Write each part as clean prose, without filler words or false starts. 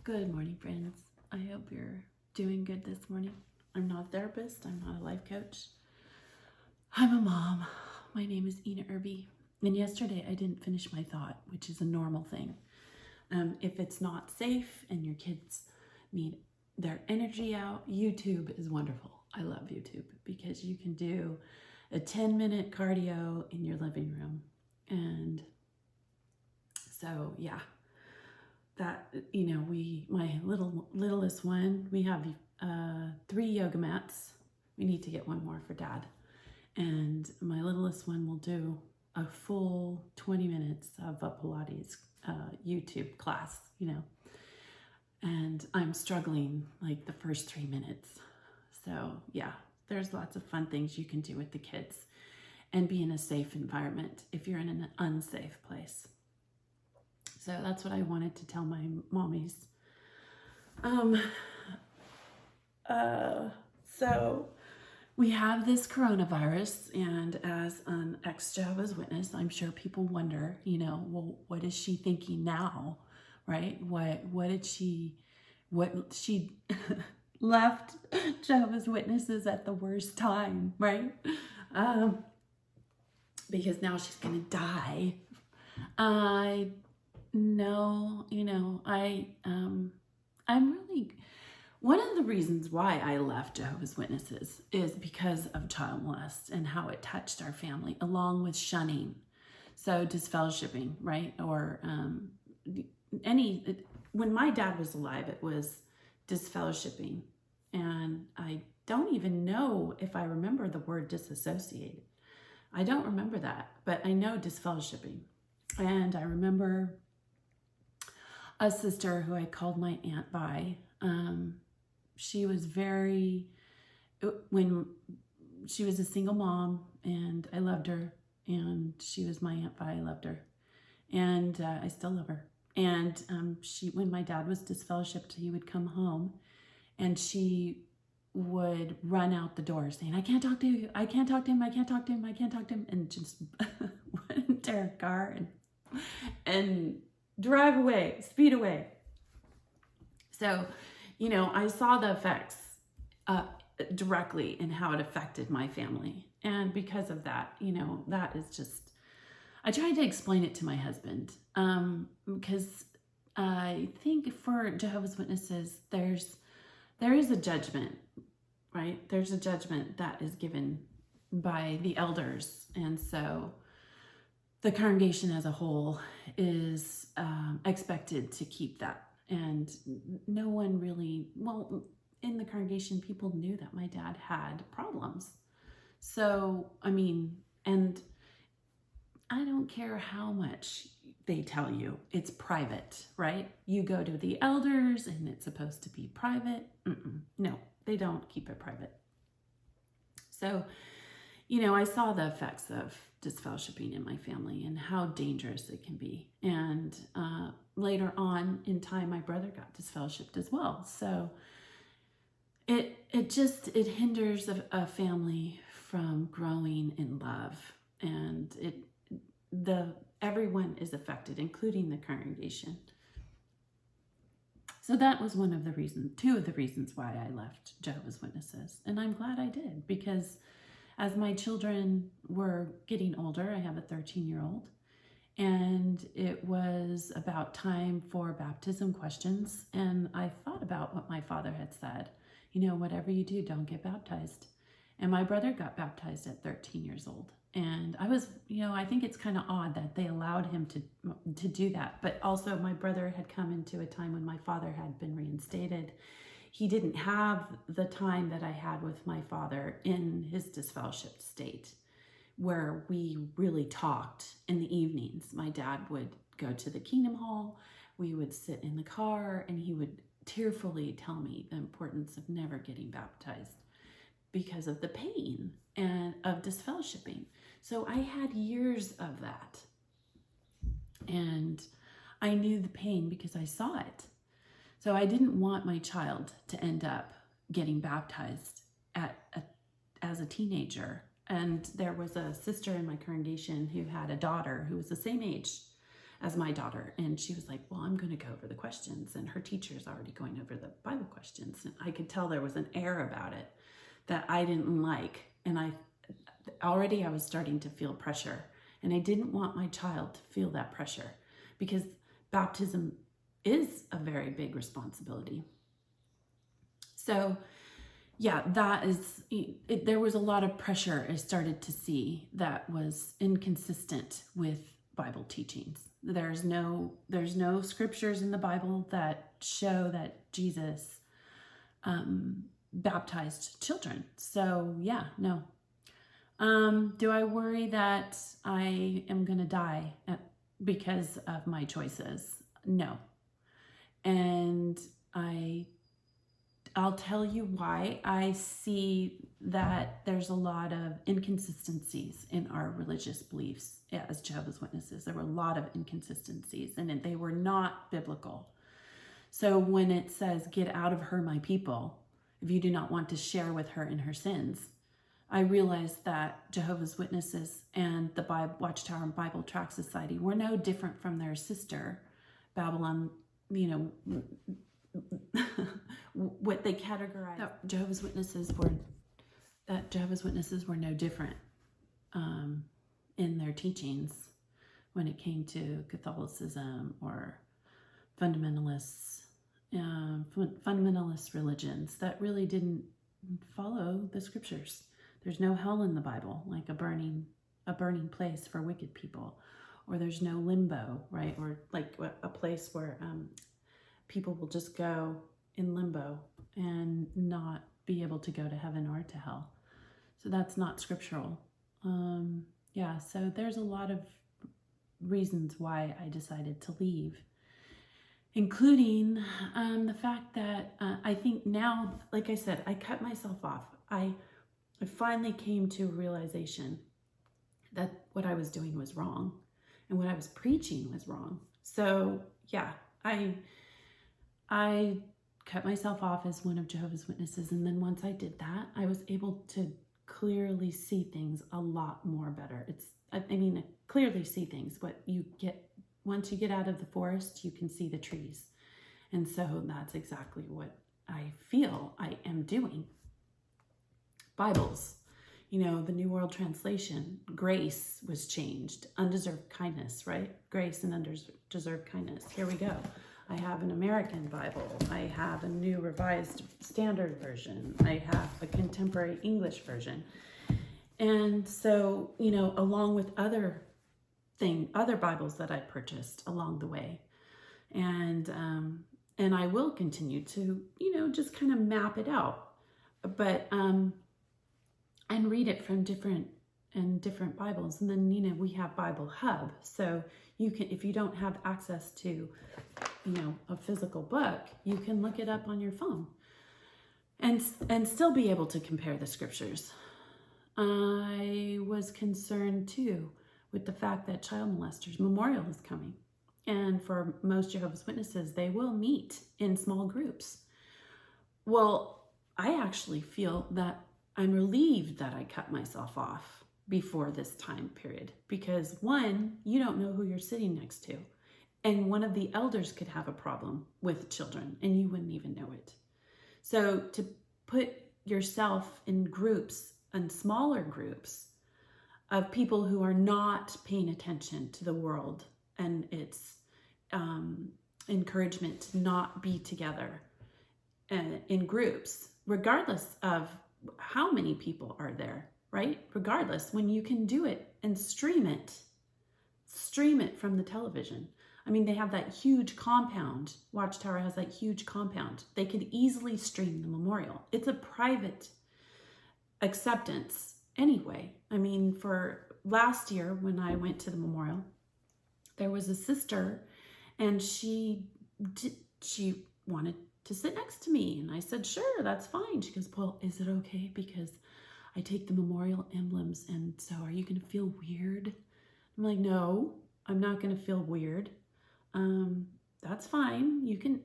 Good morning, friends. I hope you're doing good this morning. I'm not a therapist. I'm not a life coach. I'm a mom. My name is Ina Irby. And yesterday I didn't finish my thought, which is a normal thing. If it's not safe and your kids need their energy out, YouTube is wonderful. I love YouTube because you can do a 10-minute cardio in your living room. And so, yeah. That, my littlest one, we have 3 yoga mats. We need to get one more for Dad. And my littlest one will do a full 20 minutes of a Pilates YouTube class, and I'm struggling like the first 3 minutes. So yeah, there's lots of fun things you can do with the kids and be in a safe environment if you're in an unsafe place. So that's what I wanted to tell my mommies. So we have this coronavirus, and as an ex-Jehovah's Witness, I'm sure people wonder, well, what is she thinking now, right? What she left Jehovah's Witnesses at the worst time, right? Because now she's gonna die. No, I'm really, one of the reasons why I left Jehovah's Witnesses is because of child molest and how it touched our family, along with shunning. So disfellowshipping, right? Or when my dad was alive, it was disfellowshipping. And I don't even know if I remember the word disassociated. I don't remember that, but I know disfellowshipping. And I remember a sister who I called my Aunt Vi. She was when she was a single mom, and I loved her, and she was my Aunt Vi. I loved her, and I still love her. And when my dad was disfellowshipped, he would come home, and she would run out the door saying, "I can't talk to you. I can't talk to him. I can't talk to him. I can't talk to him," and just went into her car and drive away, speed away. So, I saw the effects directly in how it affected my family. And because of that, that is just, I tried to explain it to my husband, because I think for Jehovah's Witnesses, there is a judgment, right? There's a judgment that is given by the elders. And so the congregation as a whole is expected to keep that. And no one really, in the congregation, people knew that my dad had problems. So, and I don't care how much they tell you, it's private, right? You go to the elders and it's supposed to be private. No, they don't keep it private. So, I saw the effects of disfellowshipping in my family and how dangerous it can be. And later on in time, my brother got disfellowshipped as well. So it hinders a family from growing in love, and everyone is affected, including the congregation. So that was two of the reasons why I left Jehovah's Witnesses. And I'm glad I did, because as my children were getting older, I have a 13-year-old, and it was about time for baptism questions. And I thought about what my father had said, whatever you do, don't get baptized. And my brother got baptized at 13 years old. And I was, I think it's kind of odd that they allowed him to do that. But also my brother had come into a time when my father had been reinstated. He didn't have the time that I had with my father in his disfellowshipped state, where we really talked in the evenings. My dad would go to the Kingdom Hall, we would sit in the car, and he would tearfully tell me the importance of never getting baptized because of the pain and of disfellowshipping. So I had years of that, and I knew the pain because I saw it. So I didn't want my child to end up getting baptized as a teenager. And there was a sister in my congregation who had a daughter who was the same age as my daughter. And she was like, well, I'm going to go over the questions. And her teacher's already going over the Bible questions. And I could tell there was an air about it that I didn't like. And I was starting to feel pressure. And I didn't want my child to feel that pressure, because baptism is a very big responsibility. So yeah, there was a lot of pressure I started to see that was inconsistent with Bible teachings. There's no scriptures in the Bible that show that Jesus baptized children. So yeah, no. Do I worry that I am going to die because of my choices? No. And I'll tell you why. I see that there's a lot of inconsistencies in our religious beliefs as Jehovah's Witnesses. There were a lot of inconsistencies, and they were not biblical. So when it says, get out of her, my people, if you do not want to share with her in her sins, I realized that Jehovah's Witnesses and the Watchtower and Bible Tract Society were no different from their sister, Babylon, what they categorized. That Jehovah's Witnesses were no different in their teachings when it came to Catholicism or fundamentalist religions that really didn't follow the scriptures. There's no hell in the Bible, like a burning place for wicked people, or there's no limbo, right? Or like a place where people will just go in limbo and not be able to go to heaven or to hell. So that's not scriptural. Yeah, so there's a lot of reasons why I decided to leave, including the fact that I think now, like I said, I cut myself off. I finally came to a realization that what I was doing was wrong and what I was preaching was wrong. So yeah, I cut myself off as one of Jehovah's Witnesses. And then once I did that, I was able to clearly see things a lot more better. Clearly see things. Once you get out of the forest, you can see the trees. And so that's exactly what I feel I am doing. Bibles, the New World Translation, grace was changed. Undeserved kindness, right? Grace and undeserved kindness. Here we go. I have an American Bible. I have a New Revised Standard Version. I have a Contemporary English Version. And so, along with other Bibles that I purchased along the way. And I will continue to, just kind of map it out. But, and read it from different Bibles. And then, we have Bible Hub. So you can, if you don't have access to, a physical book, you can look it up on your phone and still be able to compare the scriptures. I was concerned too with the fact that Child Molesters Memorial is coming. And for most Jehovah's Witnesses, they will meet in small groups. Well, I actually feel that I'm relieved that I cut myself off before this time period, because one, you don't know who you're sitting next to. And one of the elders could have a problem with children and you wouldn't even know it. So to put yourself in groups and smaller groups of people who are not paying attention to the world and its encouragement to not be together in groups, regardless of how many people are there, right? Regardless, when you can do it and stream it from the television. They have that huge compound. Watchtower has that huge compound. They could easily stream the memorial. It's a private acceptance anyway. For last year when I went to the memorial, there was a sister and she wanted to sit next to me. And I said, sure, that's fine. She goes, well, is it okay? Because I take the memorial emblems. And so are you going to feel weird? I'm like, no, I'm not going to feel weird. That's fine. You can,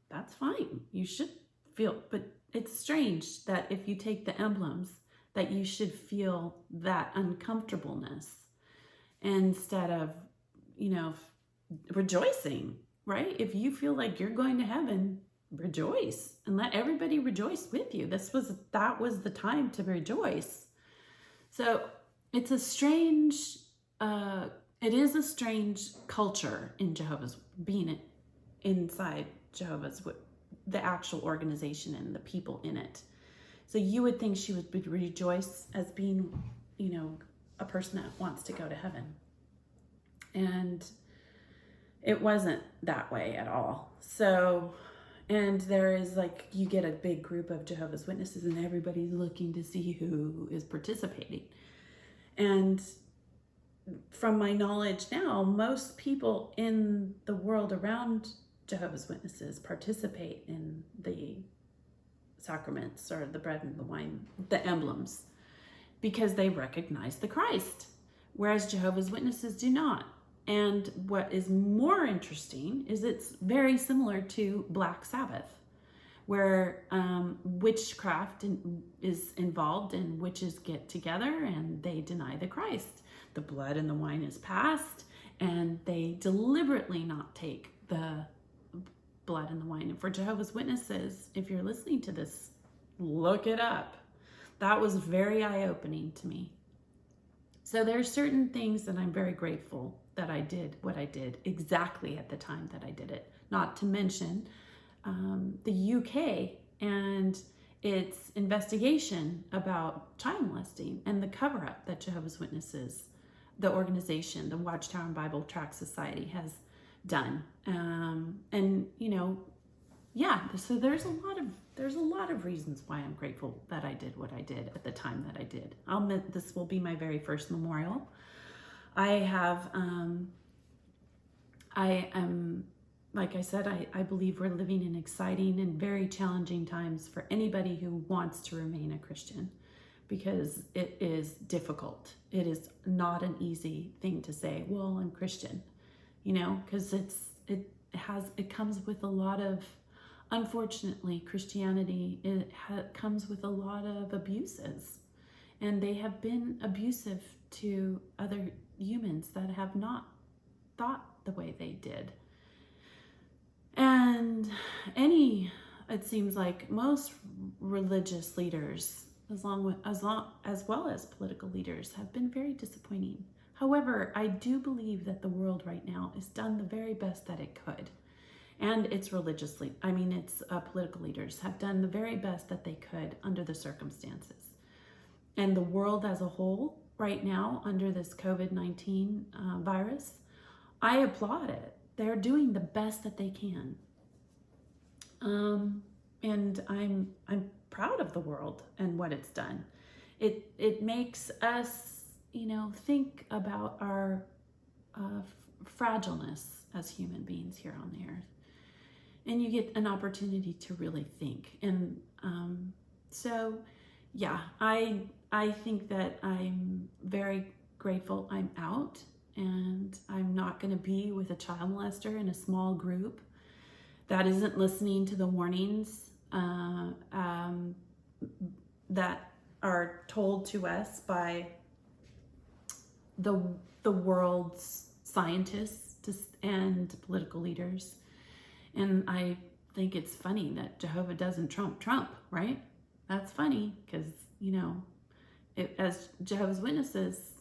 that's fine. You should feel, but it's strange that if you take the emblems that you should feel that uncomfortableness instead of, rejoicing, right? If you feel like you're going to heaven, rejoice and let everybody rejoice with you. That was the time to rejoice. So it's a strange, it is a strange culture in Jehovah's, being inside Jehovah's, the actual organization and the people in it. So you would think she would rejoice as being, a person that wants to go to heaven. And it wasn't that way at all. So, and there is you get a big group of Jehovah's Witnesses and everybody's looking to see who is participating. And from my knowledge now, most people in the world around Jehovah's Witnesses participate in the sacraments or the bread and the wine, the emblems, because they recognize the Christ, whereas Jehovah's Witnesses do not. And what is more interesting is it's very similar to Black Sabbath, where witchcraft is involved and witches get together and they deny the Christ. The blood and the wine is passed and they deliberately not take the blood and the wine. And for Jehovah's Witnesses, if you're listening to this, look it up. That was very eye-opening to me. So there's certain things that I'm very grateful that I did what I did exactly at the time that I did it. Not to mention the UK and its investigation about child molesting and the cover-up that Jehovah's Witnesses, the organization, the Watchtower and Bible Tract Society, has done. So there's a lot of reasons why I'm grateful that I did what I did at the time that I did. This will be my very first memorial. I am, like I said, I believe we're living in exciting and very challenging times for anybody who wants to remain a Christian, because it is difficult. It is not an easy thing to say, well, I'm Christian, because it comes with a lot of, unfortunately, Christianity, comes with a lot of abuses, and they have been abusive to other humans that have not thought the way they did. And it seems like most religious leaders, as well as political leaders, have been very disappointing. However, I do believe that the world right now has done the very best that it could. And its political leaders have done the very best that they could under the circumstances. And the world as a whole right now, under this COVID-19 virus, I applaud it. They're doing the best that they can. And I'm proud of the world and what it's done. It makes us, think about our fragileness as human beings here on the earth. And you get an opportunity to really think. And I think that I'm very grateful I'm out, and I'm not going to be with a child molester in a small group that isn't listening to the warnings that are told to us by the world's scientists and political leaders. And I think it's funny that Jehovah doesn't trump Trump, right? That's funny because, as Jehovah's Witnesses,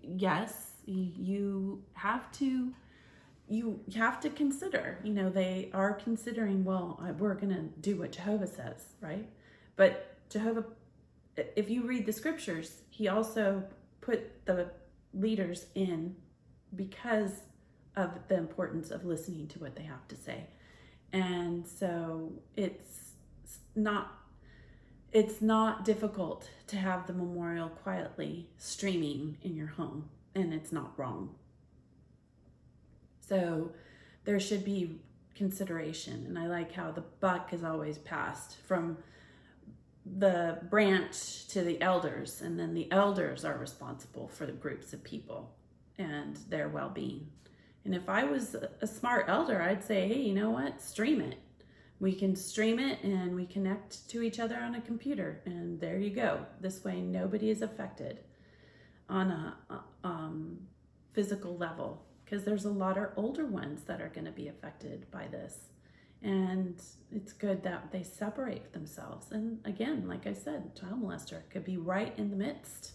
yes, you have to consider, they are considering, well, we're going to do what Jehovah says, right? But Jehovah, if you read the scriptures, he also put the leaders in because of the importance of listening to what they have to say. And so it's not difficult to have the memorial quietly streaming in your home, and it's not wrong. So there should be consideration, and I like how the buck is always passed from the branch to the elders, and then the elders are responsible for the groups of people and their well-being. And if I was a smart elder, I'd say, hey, you know what? Stream it. We can stream it and we connect to each other on a computer, and there you go. This way nobody is affected on a physical level. because there's a lot of older ones that are going to be affected by this. And it's good that they separate themselves. And again, like I said, child molester could be right in the midst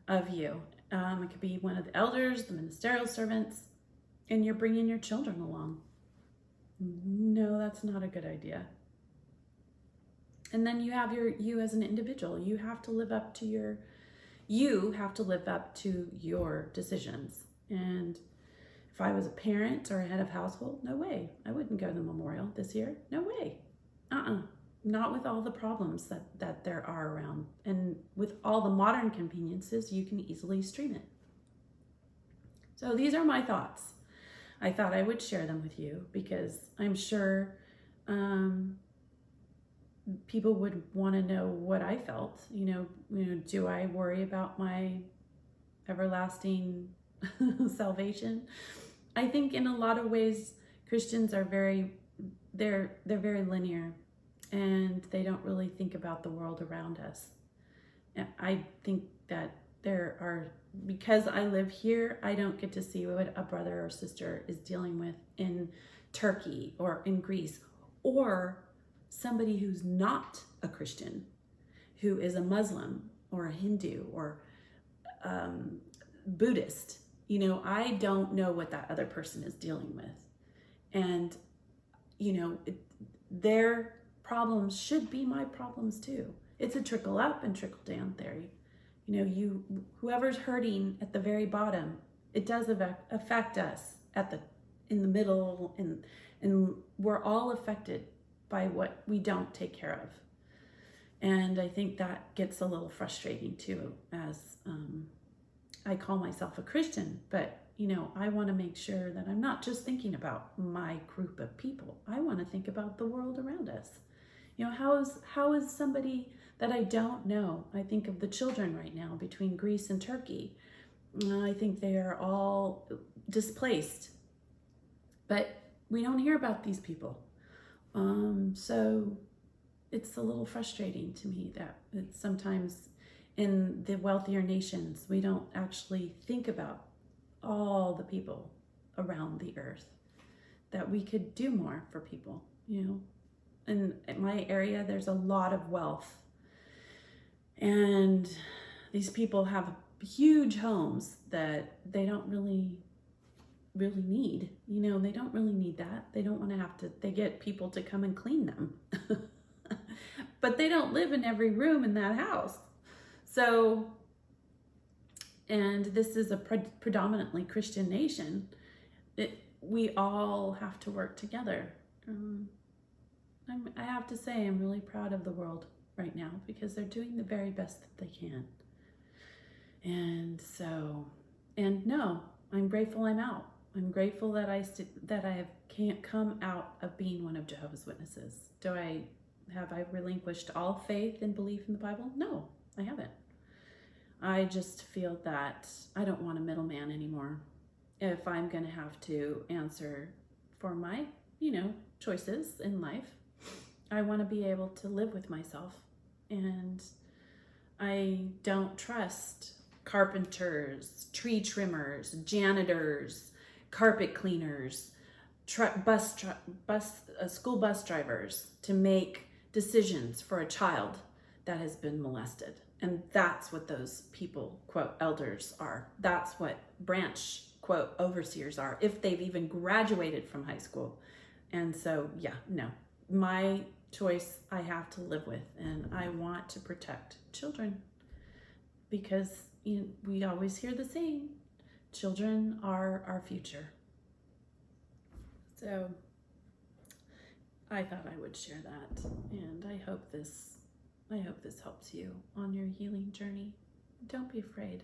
of you. It could be one of the elders, the ministerial servants, and you're bringing your children along. No, that's not a good idea. And then you have you as an individual. You have to live up to your decisions. And if I was a parent or a head of household, no way. I wouldn't go to the memorial this year. No way. Not with all the problems that there are around. And with all the modern conveniences, you can easily stream it. So these are my thoughts. I thought I would share them with you because I'm sure people would want to know what I felt. Do I worry about my everlasting salvation? I think in a lot of ways Christians are they're very linear, and they don't really think about the world around us. And I think that because I live here, I don't get to see what a brother or sister is dealing with in Turkey or in Greece, or somebody who's not a Christian, who is a Muslim or a Hindu or Buddhist. I don't know what that other person is dealing with. And, their problems should be my problems too. It's a trickle up and trickle down theory. Whoever's hurting at the very bottom, it does affect us in the middle, and we're all affected by what we don't take care of. And I think that gets a little frustrating too, as I call myself a Christian, but I want to make sure that I'm not just thinking about my group of people. I want to think about the world around us. How is somebody that I don't know? I think of the children right now between Greece and Turkey. I think they are all displaced, but we don't hear about these people. So it's a little frustrating to me that it's sometimes in the wealthier nations, we don't actually think about all the people around the earth, that we could do more for people. In my area, there's a lot of wealth, and these people have huge homes that they don't really need. They don't really need that. They don't want to they get people to come and clean them. But they don't live in every room in that house. So, and this is a predominantly Christian nation. We all have to work together. I have to say, I'm really proud of the world right now because they're doing the very best that they can. And no, I'm grateful I'm out. I'm grateful that I can't come out of being one of Jehovah's Witnesses. Have I relinquished all faith and belief in the Bible? No, I haven't. I just feel that I don't want a middleman anymore. If I'm going to have to answer for my, choices in life, I want to be able to live with myself. And I don't trust carpenters, tree trimmers, janitors, carpet cleaners, school bus drivers to make decisions for a child that has been molested. And that's what those people, quote, elders are. That's what branch, quote, overseers are, if they've even graduated from high school. And so, no, my choice I have to live with, and I want to protect children because we always hear the saying, children are our future. So I thought I would share that, and I hope this helps you on your healing journey. Don't be afraid.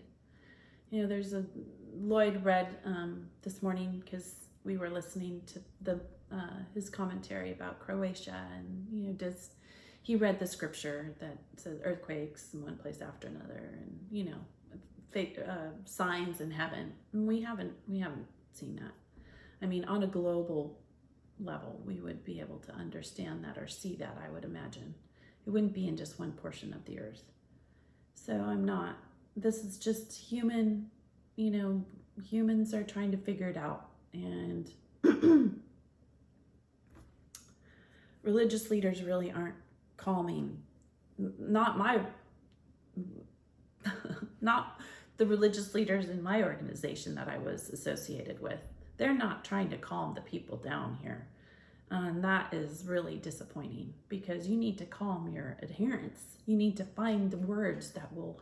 There's Lloyd read this morning because we were listening to his commentary about Croatia, and he read the scripture that says earthquakes in one place after another, and signs in heaven. And we haven't seen that. I mean, on a global level, we would be able to understand that or see that, I would imagine. It wouldn't be in just one portion of the earth. So this is just human, humans are trying to figure it out. And religious leaders really aren't calming. Not the religious leaders in my organization that I was associated with. They're not trying to calm the people down here. And that is really disappointing, because you need to calm your adherents. You need to find the words that will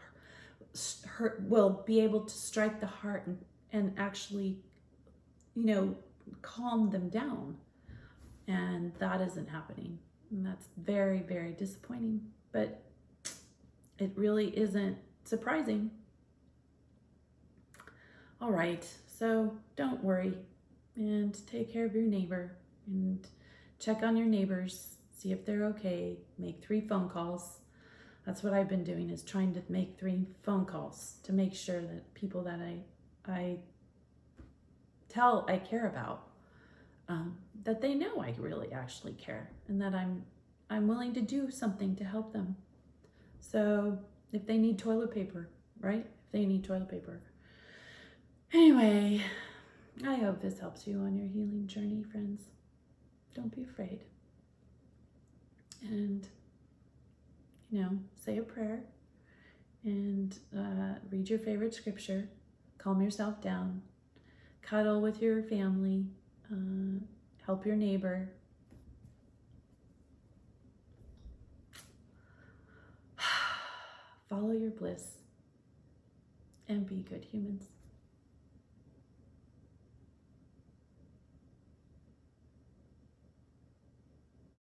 be able to strike the heart and actually, calm them down. And that isn't happening. And that's very, very disappointing. But it really isn't surprising. All right, so don't worry, and take care of your neighbor, and check on your neighbors, see if they're okay. Make 3 phone calls. That's what I've been doing, is trying to make 3 phone calls to make sure that people that I tell I care about, that they know I really actually care, and that I'm willing to do something to help them. So if they need toilet paper, right? If they need toilet paper. Anyway, I hope this helps you on your healing journey, friends. Don't be afraid. And, say a prayer, and read your favorite scripture. Calm yourself down. Cuddle with your family. Help your neighbor. Follow your bliss. And be good humans.